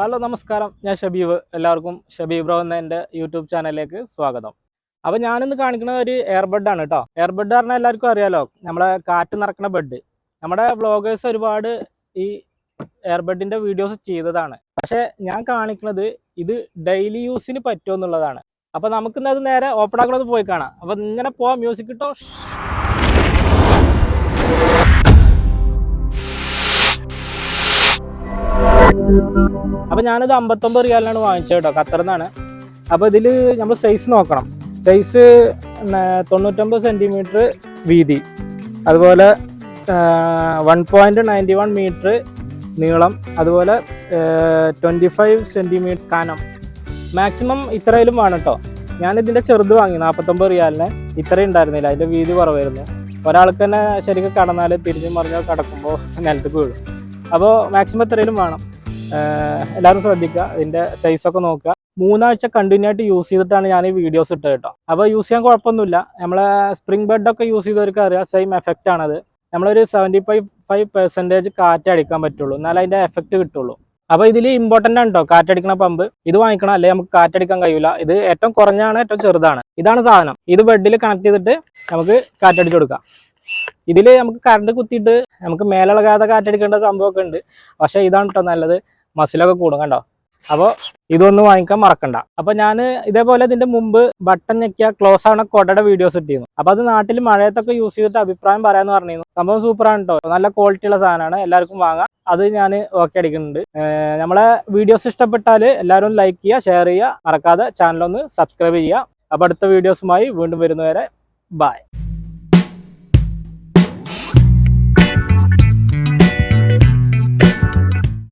Hello നമസ്കാരം, ഞാൻ ഷബീബ്. എല്ലാവർക്കും ഷബീബ് ബ്രോ എന്ന എൻ്റെ യൂട്യൂബ് ചാനലിലേക്ക് സ്വാഗതം. അപ്പോൾ ഞാനിന്ന് കാണിക്കുന്നത് ഒരു എയർബഡ് ആണ് കേട്ടോ. എയർബഡ് പറഞ്ഞാൽ എല്ലാവർക്കും അറിയാലോ, നമ്മളെ കാറ്റ് നിറക്കുന്ന ബെഡ്. നമ്മുടെ വ്ളോഗേഴ്സ് ഒരുപാട് ഈ എയർബഡിൻ്റെ വീഡിയോസ് ചെയ്തതാണ്. പക്ഷേ ഞാൻ കാണിക്കുന്നത് ഇത് ഡെയിലി യൂസിന് പറ്റുമോ എന്നുള്ളതാണ്. അപ്പോൾ നമുക്കിന്നത് നേരെ ഓപ്പൺ ആക്കുന്നത് പോയി കാണാം. അപ്പോൾ ഇങ്ങനെ പോവാം, മ്യൂസിക് കിട്ടോ. അപ്പോൾ ഞാനിത് 59 റിയാലിനാണ് വാങ്ങിച്ചത് കേട്ടോ, ഖത്തറിൽ നിന്നാണ്. അപ്പോൾ ഇതിൽ നമ്മൾ സൈസ് നോക്കണം. സൈസ് 99 സെൻറ്റിമീറ്റർ വീതി, അതുപോലെ 1.91 മീറ്റർ നീളം, അതുപോലെ 25 സെൻറ്റിമീറ്റർ കനം. മാക്സിമം ഇത്രയിലും വേണം കേട്ടോ. ഞാനിതിൻ്റെ ചെറുത് വാങ്ങി 49 റിയാലിന്. ഇത്രയും ഉണ്ടായിരുന്നില്ല, അതിൻ്റെ വീതി കുറവായിരുന്നു. ഒരാൾക്ക് തന്നെ ശരിക്കും കടന്നാൽ തിരിഞ്ഞു മറിഞ്ഞോ കിടക്കുമ്പോൾ നിലത്തേക്ക് വീഴും. അപ്പോൾ മാക്സിമം ഇത്രയിലും വേണം. എല്ലാവരും ശ്രദ്ധിക്കുക, ഇതിൻ്റെ സൈസൊക്കെ നോക്കുക. 3 ആഴ്ച കണ്ടിന്യൂ ആയിട്ട് യൂസ് ചെയ്തിട്ടാണ് ഞാൻ ഈ വീഡിയോസ് ഇട്ടത് കേട്ടോ. അപ്പോൾ യൂസ് ചെയ്യാൻ കുഴപ്പമൊന്നുമില്ല. നമ്മളെ സ്പ്രിംഗ് ബെഡൊക്കെ യൂസ് ചെയ്തവർക്ക് അറിയാം, സെയിം എഫക്റ്റ് ആണത്. നമ്മളൊരു 75% കാറ്റ് അടിക്കാൻ പറ്റുള്ളൂ, എന്നാലും അതിൻ്റെ എഫക്റ്റ് കിട്ടുള്ളൂ. അപ്പോൾ ഇതിൽ ഇമ്പോർട്ടൻ്റ് ആണ് കേട്ടോ കാറ്റടിക്കുന്ന പമ്പ്. ഇത് വാങ്ങിക്കണം, അല്ലെങ്കിൽ നമുക്ക് കാറ്റടിക്കാൻ കഴിയില്ല. ഇത് ഏറ്റവും കുറഞ്ഞാണ്, ഏറ്റവും ചെറുതാണ്. ഇതാണ് സാധനം. ഇത് ബെഡിൽ കണക്ട് ചെയ്തിട്ട് നമുക്ക് കാറ്റടിച്ചു കൊടുക്കാം. ഇതിൽ നമുക്ക് കറണ്ട് കുത്തിയിട്ട് നമുക്ക് മേലിളകാതെ കാറ്റടിക്കേണ്ട സംഭവമൊക്കെ ഉണ്ട്. പക്ഷേ ഇതാണ് കേട്ടോ നല്ലത്, മസിലൊക്കെ കൂടും കണ്ടോ. അപ്പോൾ ഇതൊന്നും വാങ്ങിക്കാൻ മറക്കണ്ട. അപ്പോൾ ഞാൻ ഇതേപോലെ ഇതിൻ്റെ മുമ്പ് ബട്ടൺ ഞെക്കിയ ക്ലോസ് ആവണ കൊടയുടെ വീഡിയോസ് ഇട്ടിരുന്നു. അപ്പോൾ അത് നാട്ടിൽ മഴയത്തൊക്കെ യൂസ് ചെയ്തിട്ട് അഭിപ്രായം പറയാമെന്ന് പറഞ്ഞിരുന്നു. സംഭവം സൂപ്പറാണ് കേട്ടോ, നല്ല ക്വാളിറ്റിയുള്ള സാധനമാണ്, എല്ലാവർക്കും വാങ്ങാം. അത് ഞാൻ ഓക്കെ അടിക്കുന്നുണ്ട്. നമ്മളെ വീഡിയോസ് ഇഷ്ടപ്പെട്ടാൽ എല്ലാവരും ലൈക്ക് ചെയ്യുക, ഷെയർ ചെയ്യുക, മറക്കാതെ ചാനലൊന്ന് സബ്സ്ക്രൈബ് ചെയ്യുക. അപ്പോൾ അടുത്ത വീഡിയോസുമായി വീണ്ടും വരുന്നവരെ ബൈ.